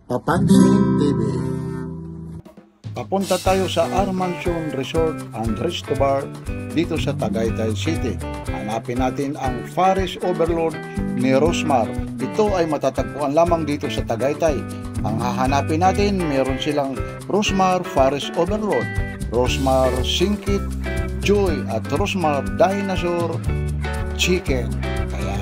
Papansin TV. Papunta tayo sa Armansion Resort and Resto Bar dito sa Tagaytay City. Hanapin natin ang Forest Overlord ni Rosmar. Ito ay matatagpuan lamang dito sa Tagaytay. Ang hahanapin natin, meron silang Rosmar Forest Overlord, Rosmar Singkit Joy at Rosmar Dinosaur Chicken. Kaya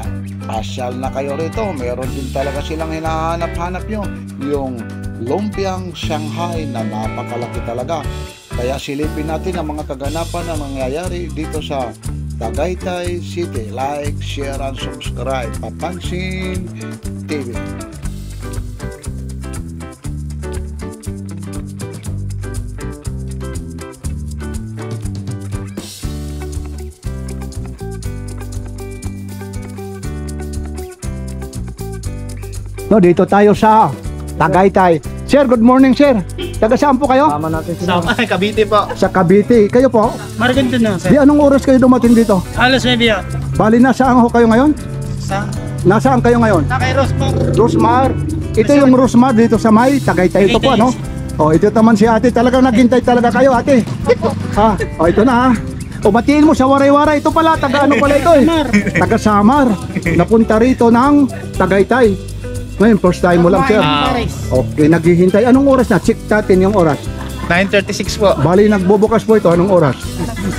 pasyal na kayo rito. Meron din talaga silang hinahanap-hanap nyo, yung lumpiang Shanghai na napakalaki talaga. Kaya silipin natin ang mga kaganapan na mangyayari dito sa Tagaytay City. Like, share, and subscribe. Papansin TV. No, dito tayo sa Tagaytay. Sir, good morning, sir. Taga saan po kayo? Sama natin sa Cavite po. Sa Cavite. Kayo po? Maragondon na, sir. Di anong oras kayo dumating dito? Alas 9 yan. Bali, nasaan ho kayo ngayon? Sa? Nasaan kayo ngayon? Sa kay Rosmar. Rosmar. Ito yung Rosmar dito sa May, Tagaytay. Ito po, ano? O, ito naman si ate. Talagang naghintay talaga kayo, ate. Ha? O, ito na, ha? O, batiin mo sa waray-waray. Ito pala, taga ano pala ito eh? Taga Samar. Napunta rito ng Tagaytay. Ngayon, first time mo lang, sir. Okay, naghihintay. Anong oras na? Check natin yung oras. 9:36 po. Bali, nagbubukas po ito. Anong oras?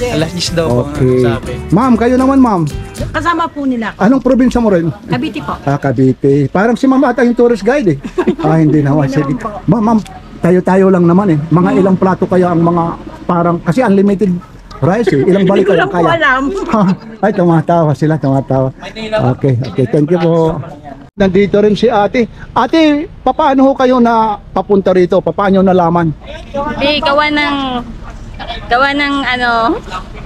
Alas 10 daw po. Okay. Sabi. Ma'am, kayo naman, ma'am. Kasama po nila. Anong probinsya mo rin? Cavite po. Ah, Cavite. Parang si Ma'am ata yung tourist guide eh. Ah, hindi naman. Sige. Ma'am, tayo-tayo lang naman eh. Mga ilang plato kaya ang mga parang, kasi unlimited rice eh. Ilang balik Hindi ko kaya lang po kaya? alam. Ay, tumatawa sila, tumatawa. Okay, okay. Thank you po. Nandito rin si ate. Ate, paano ho kayo na papunta rito? Paano nalaman? Gawa ng ano,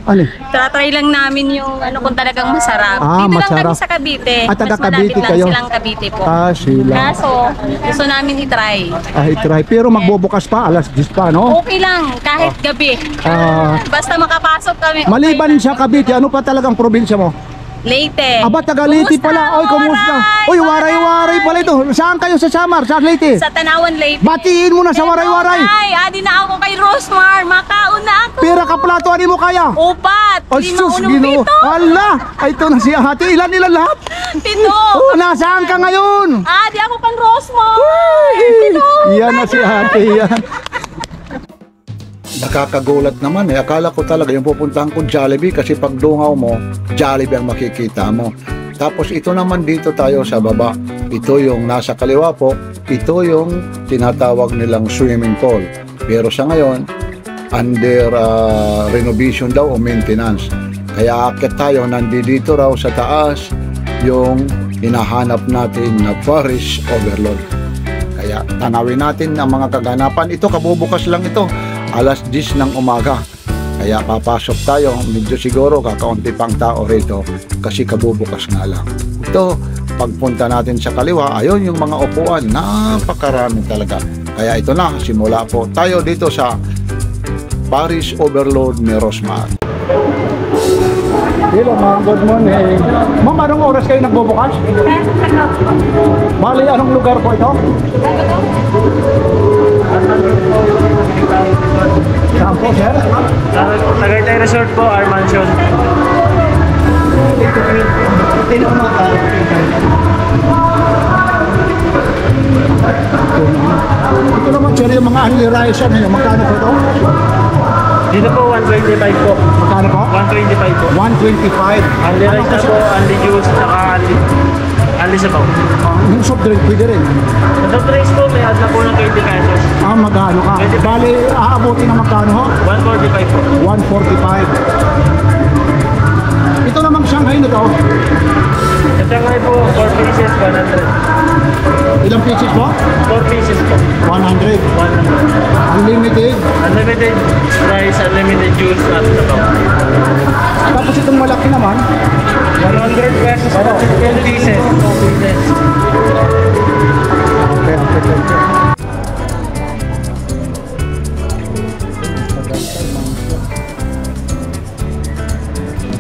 Ano? try lang namin yung ano kung talagang masarap. Ah, Dito lang masarap. kami sa Cavite. Ah, taga Mas malapit Cavite lang kayo? silang Cavite po. Ah, sila. Kaso, gusto namin i-try. Ah, try. Pero magbubukas pa, alas 10 pa, no? Okay lang, kahit gabi. Ah. Basta makapasok kami. okay Maliban lang. sa Cavite, ano pa talagang probinsya mo? Leyte. Aba, taga Leyte pala. Oy, kumusta? Oy, waray-waray pala ito. Saan kayo sa Samar? Sa Leyte? Sa Tanawan, Leyte. Batiin mo na sa waray-waray. Ay, adi na ako kay Rosmar. Makaon na ako. Pira ka plato, ano mo kaya? Upat. Ay, sus, 5-1 Ginoo. pito. Ala, ay, ito na si ate. Ilan lahat? Pito. Oh, nasaan ka ngayon? Adi ako kang Rosmar. Yan na si ate, yan. Nakakagulat naman eh. Akala ko talaga yung pupuntahan ko Jollibee kasi pag dungaw mo, Jollibee ang makikita mo. Tapos ito naman dito tayo sa baba. Ito yung nasa kaliwa po. Ito yung tinatawag nilang swimming pool. Pero sa ngayon, under renovation daw o maintenance. Kaya akit tayo, nandito raw sa taas yung hinahanap natin na Forest Overlord. Kaya tanawin natin ang mga kaganapan. Ito, kabubukas lang ito. Alas 10 ng umaga. Kaya papasok tayo. Medyo siguro kakaunti pang tao rito kasi kabubukas nga lang. Ito, pagpunta natin sa kaliwa, ayun yung mga upuan. Napakarami talaga. Kaya ito na, simula po tayo dito sa Forest Overlord ni Rosmar. Hello, ma'am. Good morning. Ma'am, anong oras kayo nagbubukas? Bali, anong lugar po ito? Saan po, sir? Tagaytay Resort po, Armansion. Ito naman, sir, yung mga only rice, ano yung magkano po ito? Dito po, 125 po. Magkano po? 125 po. 125. Only rice na po, only juice, saka only sabaw. Yung soft drink, pwede rin. Sa top rice po, may add na po ng 20 pesos. Ah, magkano ka? Bali, aabuti na magkano ho? 145 po. 145. Ito namang Shanghai na to. Sa Shanghai po, 4 pieces, 100. Ilang pieces po? 4 pieces po. 100. 100. Unlimited. Unlimited rice, unlimited juice, at sabaw. Tapos itong malaki naman, 100 pesos po. 2 pieces. 2 pieces. okay.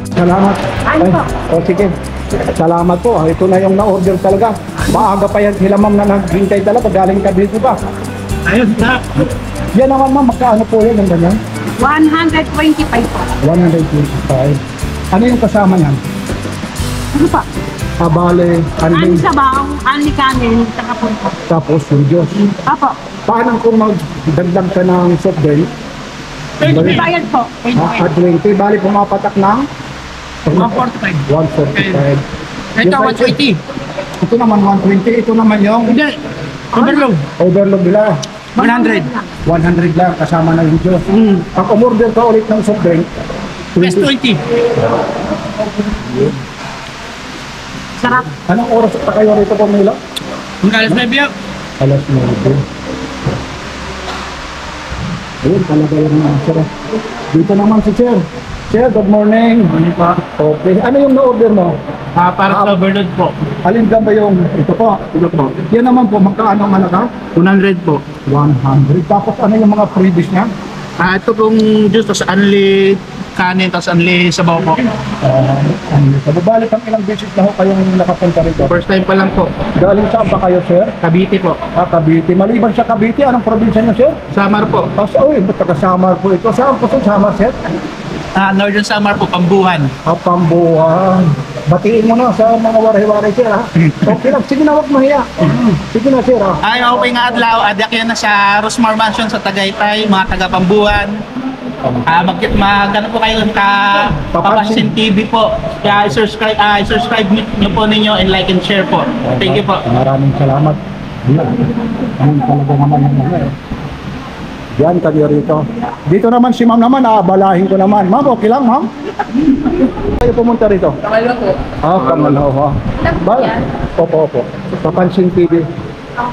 Salamat. Ay, po. Oh, sige. Salamat po. Ito na yung na-order talaga. Maaga pa yan sila ma'am na naghintay talaga. Galing ka dito pa. Ayun na. Yan naman ma'am, magkaano po yan ang ganyan? 125 po. 125. Ano yung kasama niyan? Ano pa? Bale, Ani sabaw, ani kanin, saka po. tapos yung Diyos. Apo. Paano kung magdagdag ka ng soft drink? Bayad po. At 20, bali pumapatak ng 145. 145. Ito, Yung 120. Ito naman 120, ito naman yung Hindi. Overload. overload nila. 100. 100 lang kasama na yung Diyos. Pag umorder ka ulit ng soft drink, Plus 20. Sarap. anong oras pa kayo rito pumila? Ang kalas na biyak. Alas 9. Ayun, talaga yung sir. Dito naman si Sir. Sir, good morning. Okay. Ano yung na-order mo? Para sa overload po. Alin ka ba yung ito po? Ito po. Yan naman po, magkaano ang malaka? 100 po. 100. Tapos ano yung mga freebies niya? Ito pong juice, tapos unli kanin, tapos unli sabaw po. Sa babalik ang ilang beses na ho kayong nakapunta rito. First time pa lang po. Galing saan ba kayo, Sir? Cavite po. Cavite. Maliban sa Cavite, anong probinsya niyo, Sir? Samar po. Uy, ba't taga-Samar po ito? Saan po sa Samar, Sir? Northern Samar po, Pambuhan. Pambuhan. Batiin mo na sa mga waray-waray, Sir, ha? Okay lang. Sige na, huwag mahiya. Sige na, Sir, ha? Ay, okay nga adlaw. Adak yan na sa Rosmar Mansion sa Tagaytay, mga taga Pambuhan. Magkano po kayo ka Papansin TV po. Kaya i-subscribe niyo po ninyo and like and share po. Thank you po. Maraming salamat. Yan talaga naman yung mga eh. Yan kami rito. Dito naman si ma'am naman, aabalahin ko naman. Ma'am, okay lang, ma'am? Kayo pumunta rito? Kamalo po. Pangalawa. Opo. Papansin TV.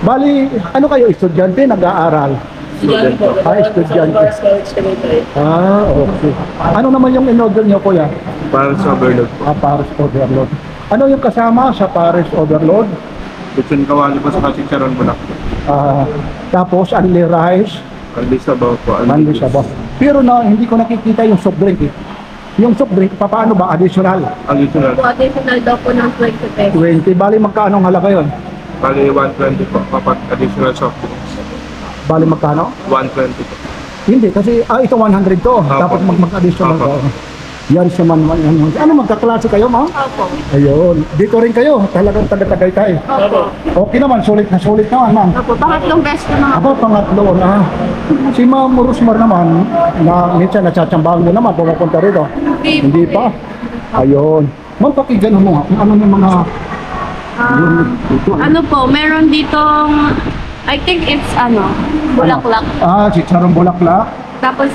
Bali, ano kayo, estudyante, nag-aaral? Estudyante po. Estudyante. Okay. Ano naman yung in-order niyo, kuya? Para sa overload po. Paris Overload. Ano yung kasama sa Paris Overload? Lechon kawali po sa chicharon bulak. Tapos, only rice, Aldi sabaw po. only sabaw. Pero na, hindi ko nakikita yung soft drink eh. Yung soft drink, paano ba? Additional? Additional. Po, additional daw po ng 20 pesos. 20. Bali, magkano ang halaga yun? Bali 120 po. Kapat additional soft drinks. Bali, magkano? 120 po. Hindi, kasi ito 100 to. Dapat mag-additional Apo. to. Yan siya man. Ano, magkaklase kayo, ma'am? Opo. Ayun. Dito rin kayo. Talagang taga-Tagaytay. Opo. Okay naman. Sulit na sulit naman, ma'am. Opo, pangatlong beses ko na nga. Ako, pangatlo na. Si Ma'am Rosmar naman, na minsan natsatsambahan mo naman, pumapunta rito. Hindi pa. Ayun. Ma'am, pakigano mo nga kung ano yung mga... Ano po, meron ditong, I think it's bulaklak. Chicharong bulaklak. Tapos,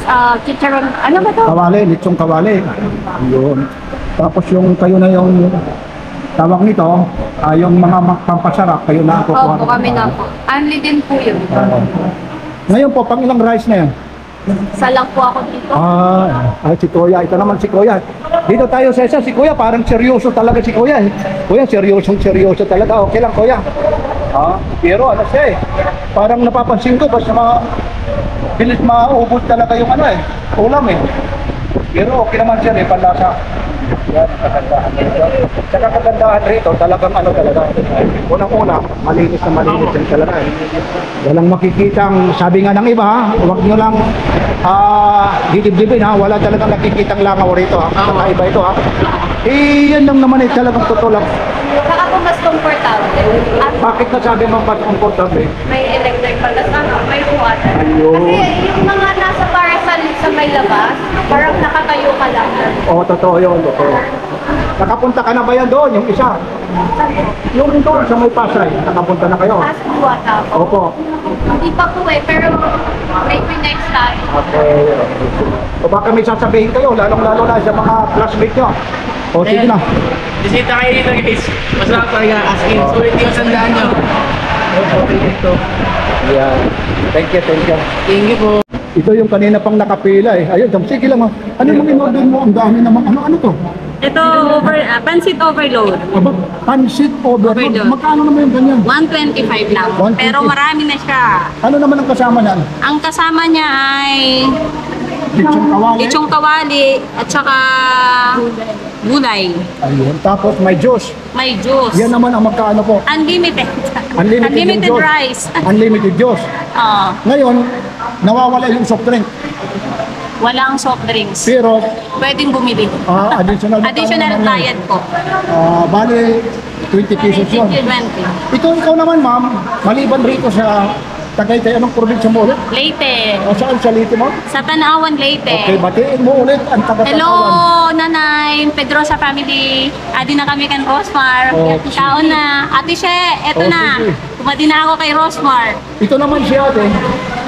chicharon, ano ba to? Kawali, litsong kawali. Ayun. Tapos yung kayo na yung tawag nito, yung mga pampasarap, kayo na ako. Opo, kami na po. Only din po yun. Ngayon po, pang ilang rice na yan? Isa lang po ako dito. Si Kuya. Ito naman si Kuya. Dito tayo sa isa. Si Kuya, parang seryoso talaga si Kuya. Kuya, seryoso talaga. Okay lang, Kuya. Pero ano siya eh. Parang napapansin ko, basta bilis maubos talaga yung ulam eh. Pero okay naman siya eh, panlasa. Yan, kagandahan rito. Saka kagandahan rito, talagang talaga. Unang-una, malinis din talaga eh. Walang makikitang, sabi nga ng iba, huwag nyo lang didibdibin wala talagang nakikitang langaw rito Kakaiba ito yan lang naman eh, talagang totoo lang. Saka po mas comfortable. At Bakit nasabi mo mas comfortable? may electric pala may water. Ayun. Kasi yung mga nasa parasal sa may labas, parang nakatayo ka lang. Totoo yun, totoo. Nakapunta ka na ba yan doon, yung isa? Yung doon sa may Pasay, nakapunta na kayo? Nasa Buwata po. Opo. Hindi pa po pero maybe next time. Okay. O baka may sasabihin kayo, lalong-lalo na sa mga classmates nyo. O sige na. Bisita kayo dito guys. Masarap talaga as in. Sulit yung sandaan nyo. Okay dito. Yeah. Thank you. Thank you po. Ito yung kanina pang nakapila eh. Ayun, sige lang. Ano yung in-order mo? Ang dami naman. Ano to? Ito, pancit overload. Aba, pancit overload. Overload. Magkano naman yung ganyan? 125 lang. 125. Pero marami na siya. Ano naman ang kasama niyan? Ang kasama niya ay Lechong kawali. lechong kawali at saka gulay. Ayun. Tapos may juice. May juice. Yan naman ang magkaano po. Unlimited. Unlimited yung Unlimited juice. rice. Unlimited juice. Oo. Ngayon, nawawala yung soft drink. Walang soft drinks. Pero, Pwedeng bumili. additional. Additional bayad po. Bali, 20 pesos yun. 20. Ikaw naman, ma'am, maliban rito sa Tagaytay, anong probinsya mo ulit? Leyte. O saan sa Leyte mo? Sa Tanawan, Leyte. Okay, batiin mo ulit ang taga-Tanawan. Hello, Nanay. Pedrosa family. Adi na kami kan Rosmar. Okay. Taon na. Ate She, eto Okay. na. Tumadi na ako kay Rosmar. Ito naman si ate.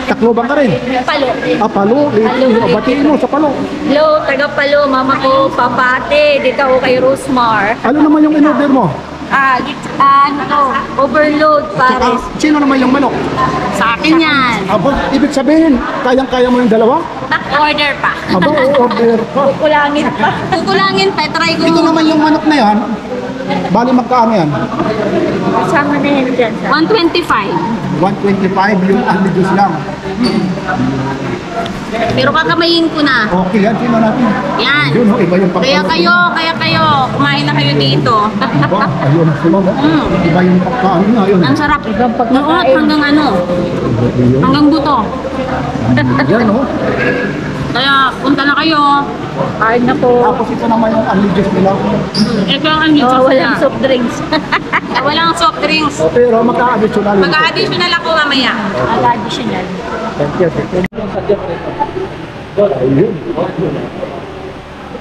Tacloban ka rin. Palo. Palo. Leyte. O, batiin mo sa Palo. Hello, taga Palo. Mama ko, papate. Dito ako kay Rosmar. Ano naman yung in-order mo? Ano to? Overload, pares. Sino naman yung manok? Sa akin yan. Aba, ibig sabihin, kayang-kaya mo yung dalawa? Back order pa. Aba, order pa. Kulangin pa. Kukulangin pa. Try ko. Ito naman yung manok na yan. Bali magkano yan? Kasama na yan dyan. 125. 125 yung only juice lang. Pero kakamayin ko na. Okay, yan. Sino natin? Yan. Yun, oh, iba yung Kaya kayo, kumain na kayo dito. Diba? Ayun, sino ba? Iba yung pagkaan nga yun. Ang sarap. Nuot hanggang ano? Hanggang buto. Yan, oh. Kaya punta na kayo. Kain na po. Tapos ito naman yung only juice nila. Ito ang YouTube Walang soft drinks. Walang soft drinks. O, pero magka-additional yun. Mag-additional ako mamaya. Additional. Thank you. Ayun.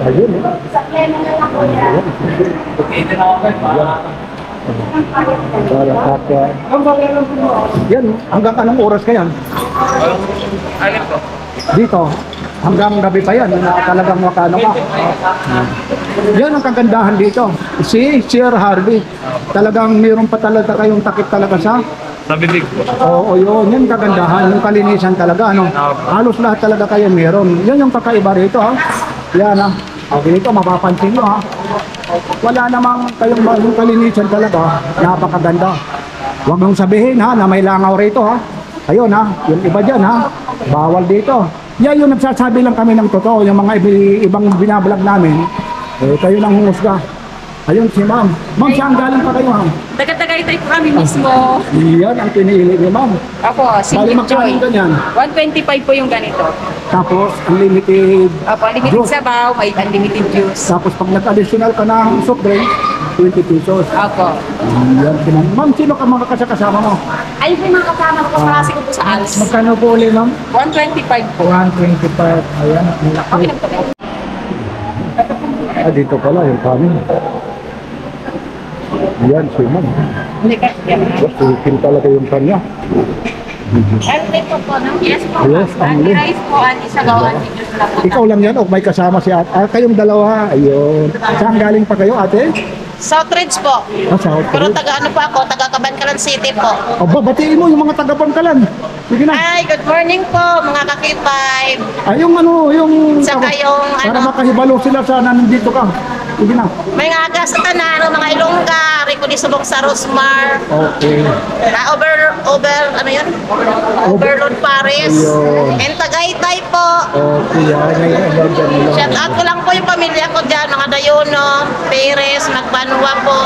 Ayun, eh. Yan, hanggang anong oras ka yan? Alin po? Dito, hanggang gabi pa yan, na talagang makano ka. Yan ang kagandahan dito. Si Sir Harvey, talagang mayroon pa talaga kayong takip talaga sa Sa bibig po. Oo, yun. Yung kagandahan, yung kalinisan talaga, ano. Halos lahat talaga kayo meron. Yan yung kakaiba rito, ha. Yan, ha. Okay, dito, mapapansin nyo, ha. Wala namang kayong yung kalinisan talaga. Napakaganda. Huwag mong sabihin, ha, na may langaw rito, ha. Ayun, ha. Yung iba dyan, ha. Bawal dito. Yan yung nagsasabi lang kami ng totoo. Yung mga ibang binablog namin, kayo nang humusga. Ayun, si ma'am. Ma'am, saan galing pa kayo, ma'am? Taga-Tagaytay po kami mismo. Yan ang pinili niyo, ma'am. Ako, Bali, Singit magkano Joy. ganyan? 125 po yung ganito. Tapos, unlimited. Opo, unlimited Juice. sabaw, may unlimited juice. Tapos, pag nag-additional ka ng soft drink, 20 pesos. Opo. Yan, ma'am, sino ka mga kasama mo? Ayun po yung mga kasama ko, kasalasi ko po sa ALS. Magkano po ulit, ma'am? 125 po. 125. Ayan, ang laki. Okay lang po. Dito pala, yung kanin. Yan, si ma'am. Sikin talaga yung kanya. Ano po, no? Yes po. Yes, ang Anti rice po, anti sabaw, anti juice lang po. Ikaw lang yan o may kasama si ate? Kayong dalawa. Ayun. Saan galing pa kayo, ate? Southridge po. South Pero Korea. taga ano po ako, taga Cabancalan City po. Aba, batiin mo yung mga taga-Bangkalan. Sige na. Hi, good morning po mga kakipay. Yung ano, yung... Saka yung para ano, makahibalo sila sa nandito ka. Sige na. may nga aga sa tanan, mga Ilongga, Rico di Subok sa Rosmar, Okay. ano yun? Overload Paris. Ayun. And Tagaytay po. Okay, yan. Yan. Shout out ko lang po yung pamilya ko dyan, mga Dayono, Perez, Magbanwa po,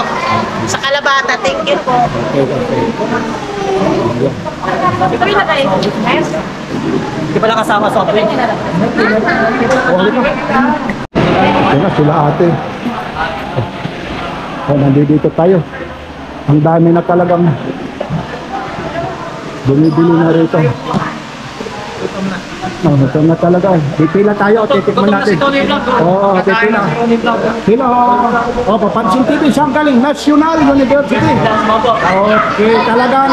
sa Kalabata. Thank you po. Ito rin na kayo. Yes. Hindi pala kasama sa office. Yan na sila ate. Nandito tayo. Ang dami na talagang bumibili na rito. Ito na talaga. Pipila tayo. Titikman natin. Oo, pipila. Pila. Papansin TV. Saan galing? National University. Okay, talagang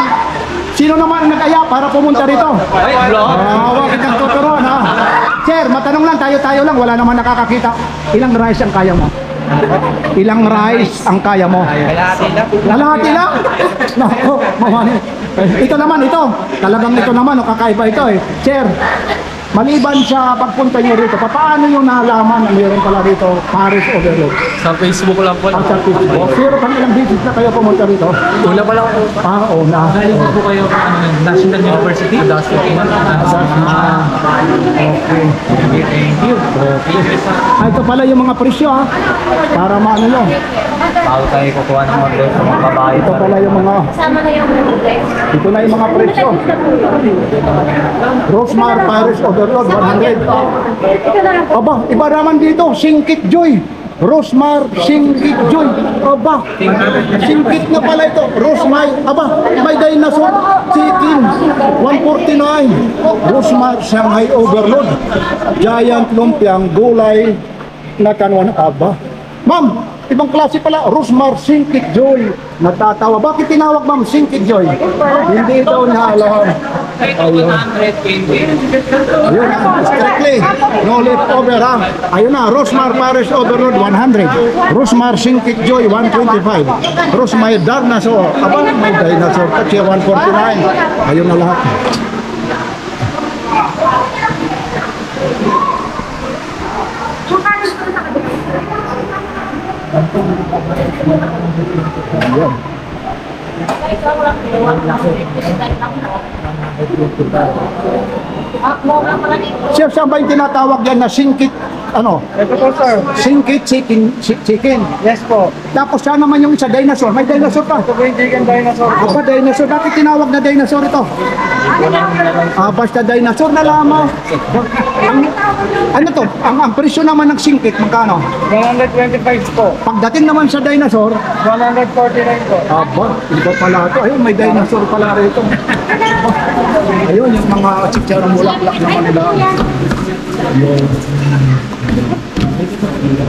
sino naman ang nag-aya para pumunta rito? Huwag kitang tuturuan, ha? Sir, matanong lang, tayo-tayo lang, wala naman nakakakita. Ilang rice ang kaya mo? Ilang rice ang kaya mo? Lalahati lang? Nako, mamani. Ito naman, ito. Talagang ito naman, kakaiba ito eh. Sir, Maliban sa pagpunta nyo rito, paano nyo nalaman na mayroon pala rito Paris Overload? Sa Facebook lang po. Sa Facebook. Pero kung ilang visit na kayo pumunta rito? Una pa lang po. Una. Galing po kayo National University. Okay. Thank you. Ito pala yung mga presyo para maano nyo. Bago tayo kukuha ng mga sa mga babae. Ito pala yung mga, ito na yung mga presyo. Rosmar Paris Overload 100. Aba, iba naman dito, Singkit Joy. Rosmar Singkit Joy. Aba, Singkit na pala ito. Rosmar, aba, may dinosaur chicken 149. Rosmar Shanghai Overload. Giant lumpiang gulay na kanwan. Aba, ma'am, ibang klase pala, Rosmar Singkit Joy. Natatawa. Bakit tinawag ma'am Singkit Joy? Hindi daw niya alam. Ayun. Ayun na, strictly. No leftover ha. Ayun na, Rosmar Paris Overload 100. Rosmar Singkit Joy 125. Rosmar Dinosaur. Aba, may dinosaur kasi 149. Ayun na lahat. Ayun. Sir, saan ba yung tinatawag yan na singkit, ano? Ito po, sir. Singkit chicken. Yes po. Tapos saan naman yung isa, dinosaur? May dinosaur pa. Ito po yung chicken dinosaur. Apa, dinosaur? Bakit tinawag na dinosaur ito? Basta dinosaur na lamang. Ano to? Ang presyo naman ng singkit, magkano? 125 po. Pagdating naman sa dinosaur, 149 po. aba, iba pala ito. Ayun, may dinosaur pala rito. Ayun, yung mga chicharon bulaklak naman nila. Ayun.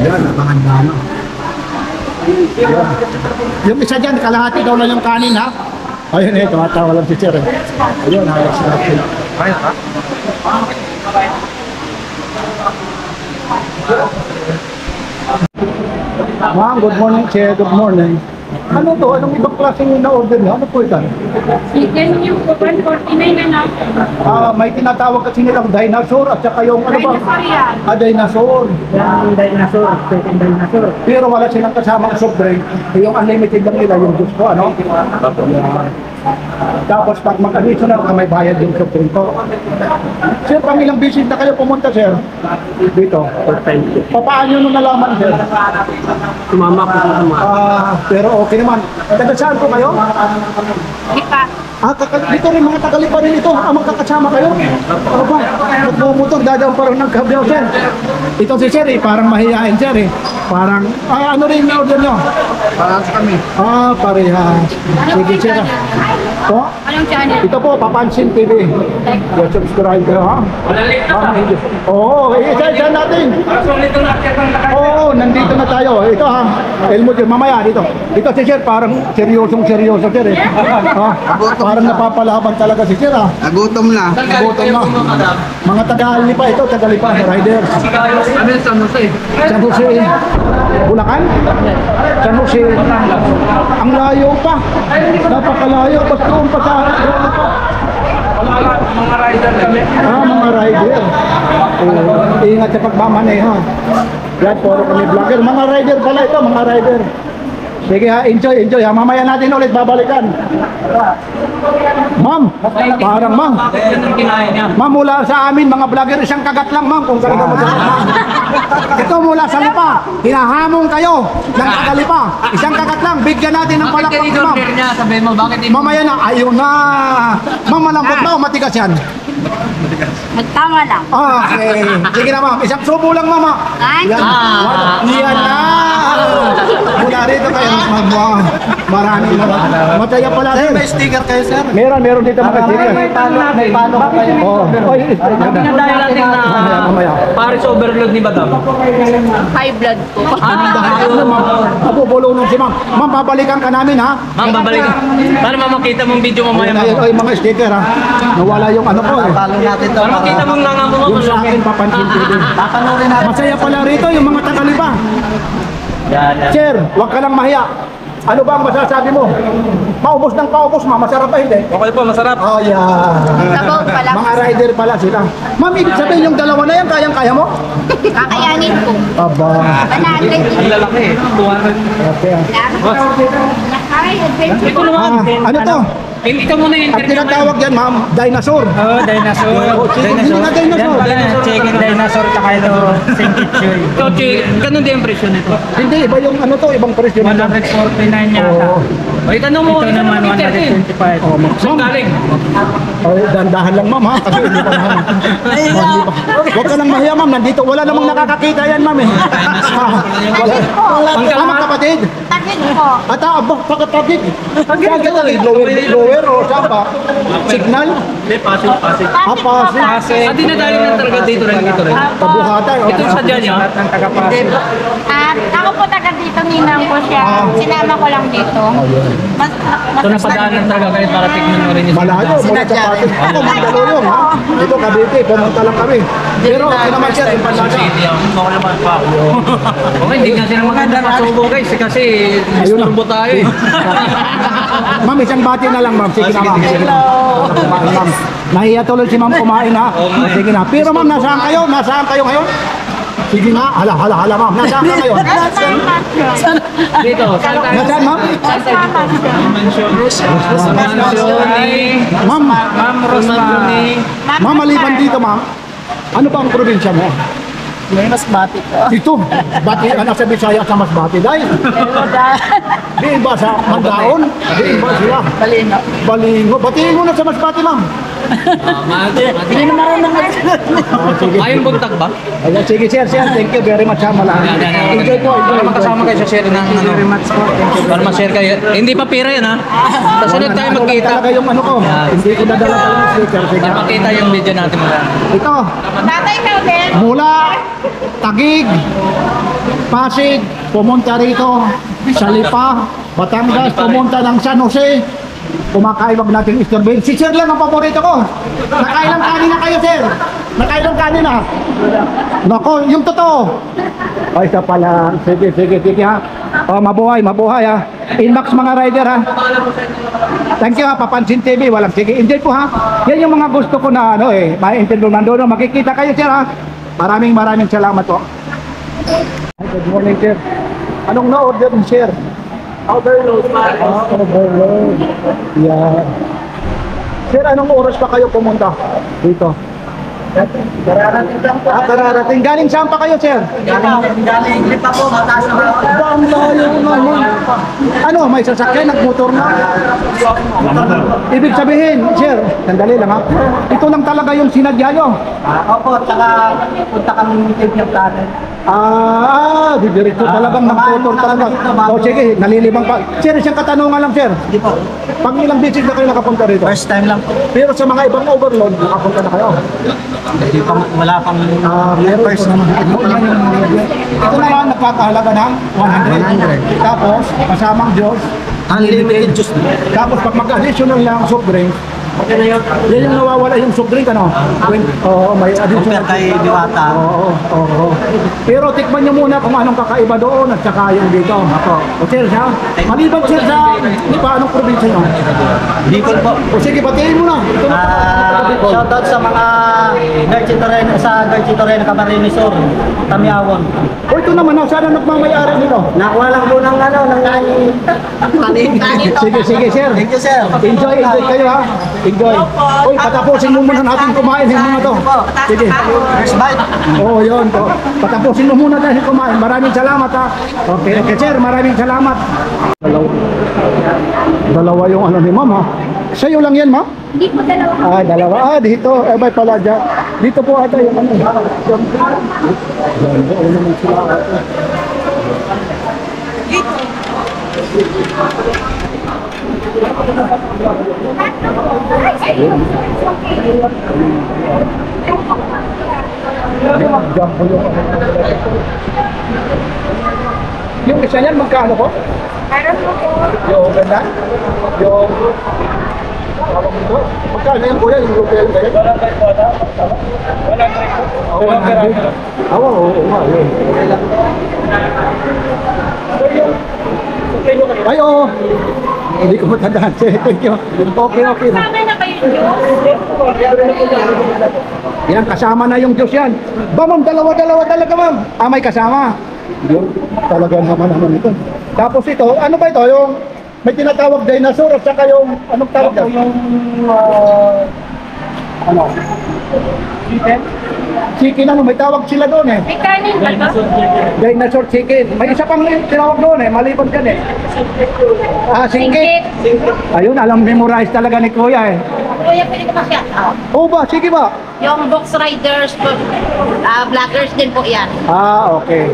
Ayan, nakahanda na. Ayan. Yung isa dyan, kalahati daw na yung kanin ha. Ayun eh, tumatawa lang si Sir eh. Ayun, halos natin. Ayun ha? Ma'am, good morning, Sir. Good morning. Ano to? Anong ibang klaseng na-order niyo? Ano po ito? Chicken yung 149 na lang. May tinatawag kasi nilang dinosaur at saka yung ano ba? Dinosaur yan. Dinosaur. Yung dinosaur. Chicken dinosaur. Pero wala silang kasamang soft drink. Yung unlimited lang nila yung gusto, ano? Tapos pag mag-additional ka, may bayad yung soft drink ko. Sir, pang ilang visit na kayo pumunta, sir? Dito. Paano nyo nalaman, sir? Sumama ko Pero okay naman. Taga saan po kayo? Lipa. Dito rin mga Tagalipa rin ito. Magkakasama kayo? Ano ba? Nagmumotor, dadaan parang nagkabyaw, sir. Ito si sir, parang mahihain, sir, eh. Parang, ano rin na-order nyo? Parang kami. Parehas. Sige, sir. Po? Anong channel? Ito po, Papansin TV. Yung subscribe kayo, ha? Oo, isa-isa natin. Oo, nandito na tayo. Ito, ha? Elmo, mamaya, dito. Ito si sir, parang seryoso, sir, eh. Parang napapalaban talaga si sir, ha? Nagutom na. Nagutom na. Mga Tagalipa ito, Tagalipa, riders. Ano yung San Jose? San Jose, Bulacan? San Jose. Ang layo pa. Napakalayo. Basta doon pa sa... Mga rider kami. Mga rider. Ingat sa pagmamaneho. Yan, puro kami vlogger. Mga rider pala ito, mga rider. Sige ha, enjoy ha. Mamaya natin ulit babalikan. Ma'am, parang ma'am. Ma'am, mula sa amin, mga vlogger, isang kagat lang ma'am. Kung talaga mo sa ito mula sa Lipa. Hinahamon kayo ng Tagalipa. Isang kagat lang. Bigyan natin ng palakpak ma'am. Sabi mo, bakit Mamaya na, ayun na. Ma'am, malambot ba o matigas yan? Nagtama lang. Okay. Sige na ma'am. Isang subo lang mama. Ay? Yan. Yan na. Mula rito kayo. Maraming mataya pala. May sticker kayo, sir? Meron dito mga sticker. May paano ka kayo? Oo. Pinadayo natin na Mamaya. Paris Overload ni Madam. High blood ko. Mabubulong nun si ma'am. Ma'am, babalikan ka namin ha. Ma'am, babalik. Para mamakita mong video mamaya. Ayun, ay mga sticker ha. Nawala yung ano po eh. Talo natin to. Para makita mong nangamong mo. Yung sa akin Papansin TV. Papanorin natin. Masaya pala rito yung mga Tagalipa. Yan. Sir, huwag ka lang mahiya. Ano ba ang masasabi mo? Paubos ng paubos, ma'am. Masarap ba hindi? Okay po, masarap. Oh, yeah. Sabaw pala. Mga rider pala sila. Ma'am, ibig sabihin yung dalawa na yan, kayang-kaya mo? Kakayanin ko. Aba. Banatay. Ang lalaki eh. 200. Okay. Ay, adventure. Ito naman. Ano to? Ito muna yung Ang tinatawag yan, ma'am, dinosaur. Oh, dinosaur. Hindi na dinosaur. Chicken dinosaur tsaka ito Singkit Choy. Ito, ganun din ang presyo nito. Hindi, iba yung ano to, ibang presyo. 149 yata. Oo. O, itanong mo. Ito naman 125. Oh, ma'am. Saan galing? Oh, dandahan lang, ma'am, ha? Kasi hindi pa naman. Huwag ka nang mahiya, ma'am. Nandito, wala namang nakakakita yan, ma'am, eh. Wala. Magkapatid. Tagin po. At abo, pakatagig. Pakatagig. Lower o saan pa? Signal? Pasig po. Pasig. At dinadali ng talaga dito rin. Kabuhatan. Ito yung sadya niya. Ng taga-Pasig. At ako po taga dito, ninang ko siya. Sinama ko lang dito. Ito napadaanan talaga kayo para tikman mo rin yung Malayo, mula sa Pasig. Ako, Mandaluyong, ha? Ito, Cavite, pumunta lang kami. Pero, okay naman siya, yung panlaga. Okay, hindi nga sila maganda masubo guys kasi isturbo tayo eh. Ma'am, isang bati na lang, ma'am. Sige na, ma'am. Kumain, ma'am. Nahiya tuloy si ma'am kumain, ha? Sige na. Pero, ma'am, nasaan kayo? Nasaan kayo ngayon? Sige na. Hala, ma'am. Nasaan ka ngayon? Dito, saan tayo? Nasaan, ma'am? Ma'am, Ma'am Rosmani. ma'am, maliban dito, ma'am. Ano ba ang probinsya mo? May Masbate po. Ito, bati, anak sa Bisaya sa Masbate. Dahil, di iba sa Mandaon, di iba sila. Balino. Balingo. Batiin mo na sa Masbate, ma'am. Hindi na marunong Sige. Ayong buntag ba? Ayan, sige, sir. Thank you very much, ha. Enjoy po, enjoy. Para makasama kayo sa share ng ano. Para ma-share kayo. Hindi pa pira yan ha. Sa sunod tayo magkita. Talaga yung ano ko. Hindi ko nadala talaga yung sticker. Sige. Para makita yung video natin mula. Ito, Tatay ka din. mula Taguig, Pasig, pumunta rito, sa Lipa, Batangas, pumunta ng San Jose. Kumakain, wag natin istorbahin. Si sir lang ang paborito ko. Nakailang kanina kayo, sir? Nakailang kanina? Nako, yung totoo. Ay, isa pala. Sige, ha. Oh, mabuhay, ha. Inbox mga rider, ha. Thank you, ha. Papansin TV, walang sige. Enjoy po, ha. Yan yung mga gusto ko na, ano, eh. May interview nandun. Makikita kayo, sir, ha. Maraming salamat po. Ay, good morning, sir. Anong na-order ni sir? Overload. Overload. Yeah. Sir, anong oras pa kayo pumunta dito? Kararating lang po. Kararating. Galing saan pa kayo, sir? Galing Lipa po, mataas na. Ang layo naman. Ano, may sasakyan, nagmotor na? Ibig sabihin, sir, sandali lang, ha? Ito lang talaga yung sinadya nyo. Opo, tsaka punta kami ng yung planet. Didiretso talagang nagmotor talaga. O sige, nalilibang pa. Sir, isang katanungan lang, sir. Hindi po. Pag ilang beses na kayo nakapunta rito? First time lang po. Pero sa mga ibang overload, nakapunta na kayo. Hindi pa, wala pang Meron ito naman. Ito naman nagpapahalaga ng 100. Tapos, kasamang Diyos, unlimited juice. tapos pag mag-additional lang soft drink, yan yung nawawala yung soft drink, ano? Oo, may additional. Compare kay Diwata. Oo. Pero tikman nyo muna kung anong kakaiba doon at saka yung dito. O sir, ha? Maliban sir sa, di ba, anong probinsya nyo? Bicol po. O sige, batiin mo na. Ito na. Shoutout sa mga Garchitoren, Camarines Sur, Tamiawon. O ito naman, sana nagmamayari nito. Nakuha lang po ng ano, ng tanim. Sige, sir. Thank you, sir. Enjoy kayo, ha? Enjoy. Uy, patapusin mo muna natin kumain yung mga to. Sige. First bite. Oo, yun. Patapusin mo muna dahil kumain. Maraming salamat, ha? Okay, sir. Maraming salamat. Dalawa yung ano ni ma'am, ha? Sa'yo lang yan, ma'am? Hindi po dalawa. Dalawa. Dito. May pala dyan. Dito po ata yung ano. Yan, doon naman sila ata. Yung isa yan, magkano po? Yung ganda? Yung... Magkano yan, kuya? Yung rupel ba yan? Oo, oo, oo. Ay, oo. Hindi ko matandaan. Thank you. Okay, okay. Kasama na kayo Diyos. Yan, kasama na yung Diyos yan. Ba, ma'am, dalawa talaga, ma'am. Ah, may kasama. Yun, talaga naman ito. Tapos ito, ano ba ito? Yung may tinatawag dinosaur at saka yung, anong tawag yan? Yung, ano? Chicken, ano? May tawag sila doon eh. May kanin ba to? Dinosaur chicken. May isa pang tinawag doon eh, maliban dyan eh. Ah, singkit. Ayun, alam, memorize talaga ni Kuya eh. Kuya, pwede ka ma-shout out. Oo ba? Sige ba? Yung box riders, vloggers din po yan. Ah, okay.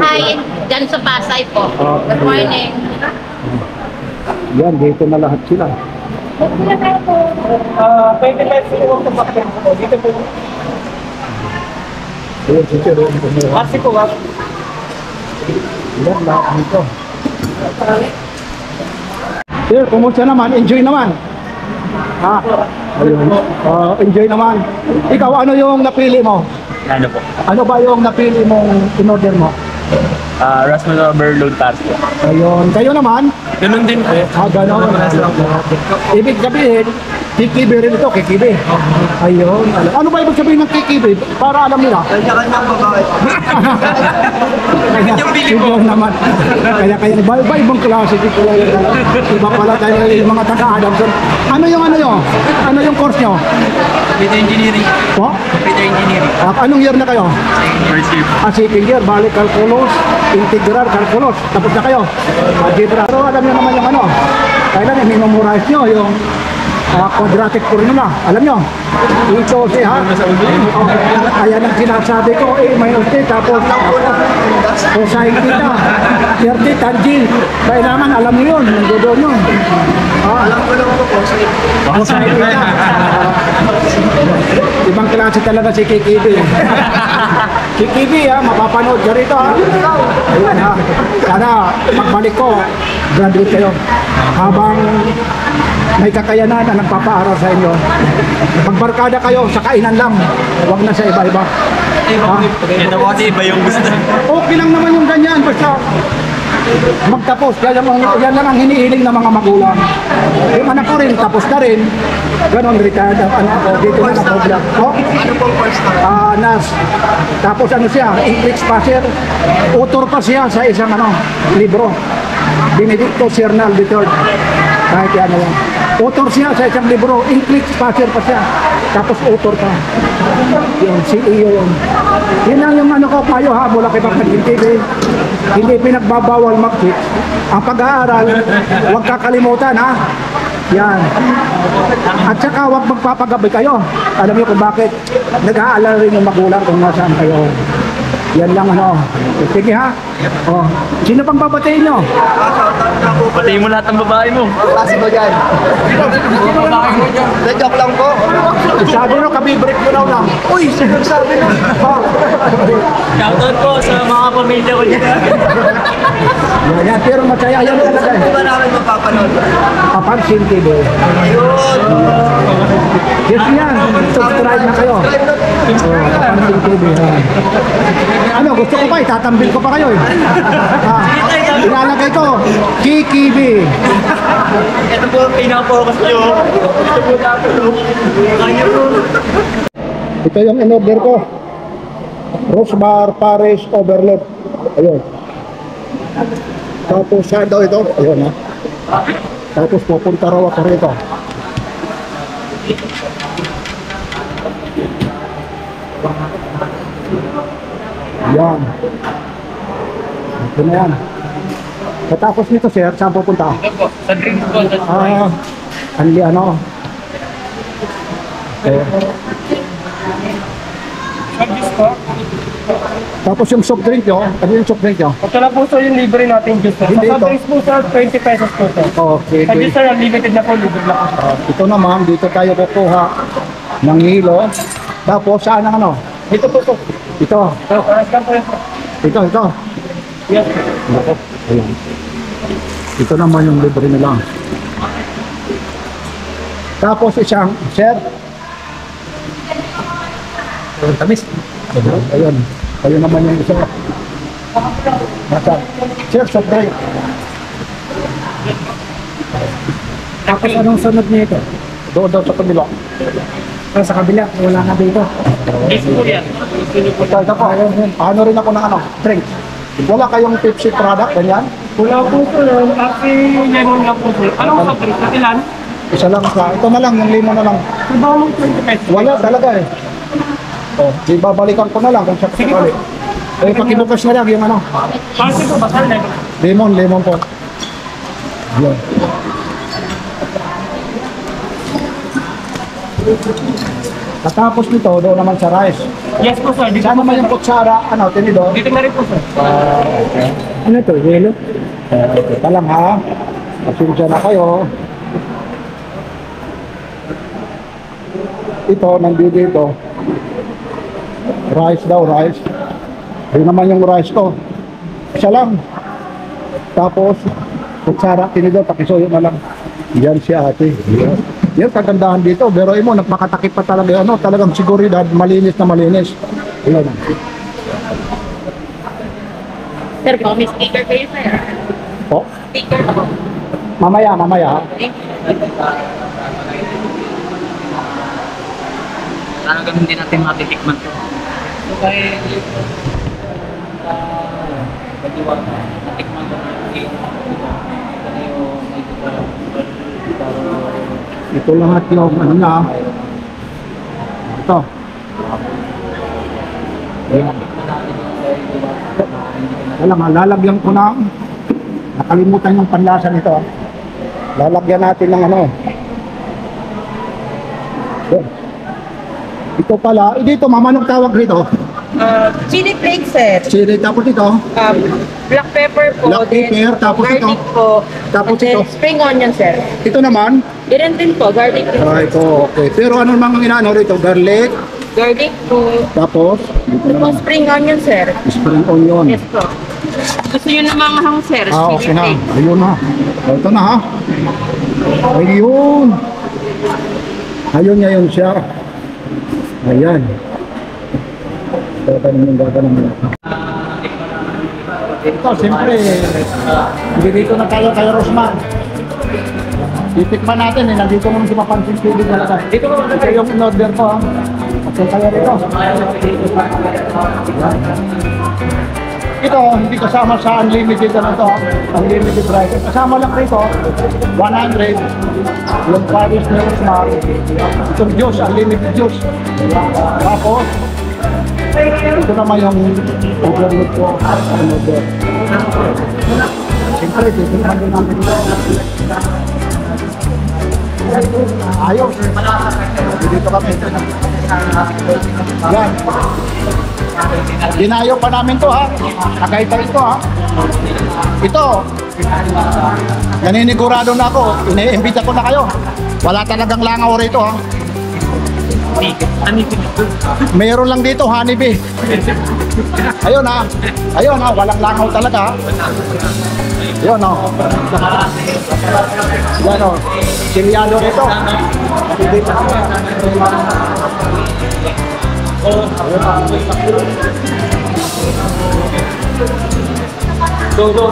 Hi, dyan sa Pasay po. Good morning. Yan, dito na lahat sila. 25 po ang tabakyan po. Dito po. Ayun, sige, doon. Kasi po, Yan, lahat dito. Sir, kumusta naman? Enjoy naman. Ha? Ayun. Enjoy naman. Ikaw, ano yung napili mo? Ano po? Ano ba yung napili mong in-order mo? Rasmus overload task po. Ayun. Kayo naman? Ganun din po. Gano'n. Ibig sabihin, kikibi rin ito, kikibi. Ayun. Ano ba ibig sabihin ng kikibi? Para alam nila. Kanya-kanya po bakit? Yung bili mo naman. Kaya iba ibang klase dito. Iba pala tayo yung mga taga-Adamson. Ano yun? Ano yung course nyo? Computer engineering. Po? Computer engineering. Anong year na kayo? First year. Second year, balik calculus, integral calculus. Tapos na kayo. Algebra. Pero alam nyo naman yung ano. Kailan minumurize nyo yung quadratic formula. Alam nyo? Ito siya. Ayan ang sinasabi ko. A minus T. Tapos cosine theta. 30 tangent. Kailangan alam nyo yun. Nandoon yun. Alam ko lang po cosine. Cosine theta. Ibang klase talaga si Kikibi. Kikibi ha, mapapanood ka rito ha. Ayan ha. Sana magbalik ko. Graduate kayo. Habang may kakayanan na nagpapaaral sa inyo. Magbarkada kayo sa kainan lang. Huwag na sa iba-iba. Ito po kasi iba yung gusto. Okay lang naman yung ganyan. Basta magtapos. Yan lang ang hinihiling ng mga magulang. Yung anak ko rin, tapos na rin. Ganon, retired ang anak ko. Dito na na-program. Ano pong first time? Nas. Tapos ano siya, English passer. Author pa siya sa isang libro. Benedicto Cernal III. Kahit yan yan. Author siya sa isang libro. English passer pa siya. Tapos author pa. Yung CEO yun. Yun lang yung ko kayo ha, mula kay Bakit TV. Hindi pinagbabawal mag-quit. Ang pag-aaral, huwag kakalimutan ha. Yan. At saka huwag magpapagabi kayo. Alam niyo kung bakit? Nag-aalala rin yung magulang kung nasaan kayo. Yan lang Sige ha. Sino pang babatiin nyo? Patayin mo lahat ng babae mo. Klase mo dyan. Joke lang po. Sabi nyo, kabibreak mo lang. Uy, sabi nyo. Shoutout po sa mga pamilya ko dyan. Yan, pero masaya yan talaga. Hindi ba namin mapapanood? Papansin TV. Yes yan, subscribe na kayo. Papansin TV. Ano, gusto ko pa, itatambil ko pa kayo eh. Ilalagay ko, Kikibi. Ito po ang pinaka-focus nyo. Ito po natin. Ito yung in-order ko. Rosmar Paris Overload. Ayun. Tapos saan daw ito? Ayun ha. Tapos pupunta raw ako rito. Yan. Ito na yan. Katapos nito sir, saan pupunta? Sa drinks po. Anli Okay. Tapos yung soft drink nyo, ano yung soft drink nyo? Ito na po sir yung libre natin juice. Sa Hindi ito. drinks po sir, 20 pesos po sir. Okay. Sa juice sir, unlimited na po, libre na po. Ito naman, dito tayo kukuha ng hilo. Tapos saan ang Ito po po. Ito. So, scan po yun po. Ito. Yes. Ayan. Ito naman yung libre nila. Tapos isang, sir. Tamis. Ayun. Ayun naman yung isa. Nasa. Sir, soft drink. Tapos anong sunod nito? Doon daw sa kabila. Sa kabila, wala na dito. Ito po, ano rin ako ng ano, drink. Wala kayong Pepsi product, ganyan? Wala po ito. Happy lemon lang po. Anong soft drink? Ilan? Isa lang sa, ito na lang, yung limon na lang. Ibang 20 pesos. Wala talaga eh. Oh, di babalikan ko na lang kung sakali. Eh, pakibukas na lang yung ano. Kasi po, basal na. Lemon po. Yan. Katapos nito, doon naman sa rice. Yes po, sir. Dito Saan naman yung kutsara, ano, tinidor? Dito na rin po, sir. Okay. Ano to, yelo? Teka lang ha. Pasensya na kayo. Ito, nandito ito. Rice daw, rice. Yun naman yung rice ko. Isa lang. Tapos, kutsara, tinidor, pakisuyo na lang. Yan si ate. Yan, kagandahan dito. Pero mo, nagpakatakip pa talaga. Ano, talagang siguridad, malinis na malinis. Yan. Sir, po, may speaker kayo, sir. Po? Speaker po. Mamaya, mamaya. Sana ganun din natin matitikman to. So kaya natikman ko Ito lahat yung ano na. Ito. Ayan. Alam nga, lalagyan ko na. Nakalimutan yung panlasa nito. Lalagyan natin ng ano. Ayan. Ito pala, dito mama, anong tawag rito? Chili flakes, sir. Chili, tapos ito. Black pepper po. Black pepper, tapos ito. Garlic po. Tapos and then ito. spring onion, sir. Ito naman. Ganun din po, garlic po. Ay, ito, okay. Pero ano mga inaano rito? Garlic. Garlic po. Tapos, dito Ito po, naman. spring onion, sir. Spring onion. Yes po. Gusto nyo na manghang, sir? Ah, Chili okay na. flakes. Ayun na. Ito na ha. Ayun. Ayun ngayon siya. Ayan. Gaganon mo. Ito, siyempre, hindi dito na tayo kay Rosman. Titikman natin eh, nandito naman si Mapansin TV talaga. Ito yung in-order ko ha. Kasi tayo rito. Ito, hindi kasama sa unlimited ano to, unlimited price. Kasama lang rito, 100. Yung Paris na yung smart. Itong juice, unlimited juice. Tapos, ito naman yung overload ko. Order. Siyempre, titignan din natin ito. Ayos. Dito kami. Yan. Dinayo pa namin to ha. Nakaita ito ha. Ito. Naninigurado na ako. Iniimbita ko na kayo. Wala talagang langaw rito ha. Meron lang dito honeybee. Ayun ha. Ayun ha. Walang langaw talaga ha. Ayun ha. Yan o. Silyado rito. Go.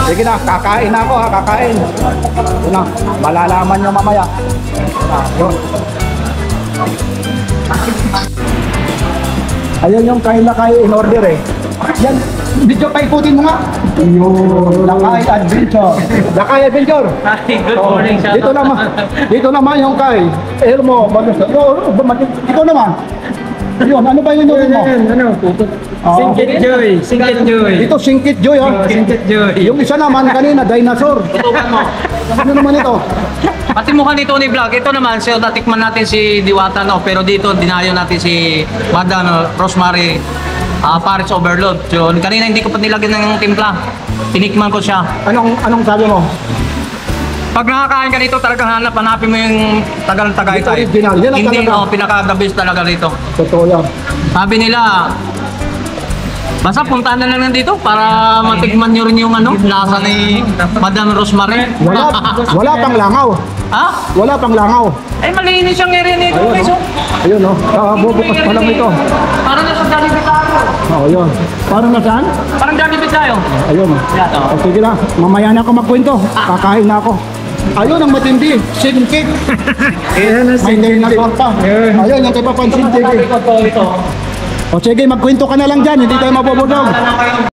Sige na, kakain na ako ha, kakain. Yun na, malalaman nyo mamaya. Yun. Ayun yung kain na kayo in order eh. Yan, video pa ikutin mo nga. Yun, Lakay Adventure. Lakay Adventure. Good morning, shout out. Dito naman yung kay Elmo. Ikaw naman. Yun, ano ba yung inumin mo? Ano? Singkit Joy. Singkit Joy. Ito, Singkit Joy ha. Singkit Joy. Yung isa naman kanina, dinosaur. Ano naman ito? Pati mukha ni Tony Vlog, ito naman, so natikman natin si Diwata, no? Pero dito, dinayo natin si Madam Rosemary Paris Overload. So, kanina hindi ko pa nilagyan ng timpla. Tinikman ko siya. Anong sabi mo? Pag nakakain ka dito, talagang hanapin mo yung Tagaytay. Original, yan ang Hindi, talaga. pinaka-the best talaga dito. Totoo yan. Sabi nila, Basta puntahan na lang dito para matikman nyo rin yung lasa ni Madam Rosemary. Wala pang langaw. Ha? Wala pang langaw. Ay, malinis yung area nito. Ayun, Ayun, Ayun, no? Bubukas pa lang ito. Parang nasa Jollibee tayo. Ayun. Parang nasaan? Parang Jollibee tayo. Ayun, no? Yan, oh. Sige na, mamaya na ako magkwento. Kakain na ako. Ayun ang matindi, shin cake. May name na pa. Ayun, yung kay Papansin TV. Ito. O sige, magkwento ka na lang dyan, hindi tayo mabubulog.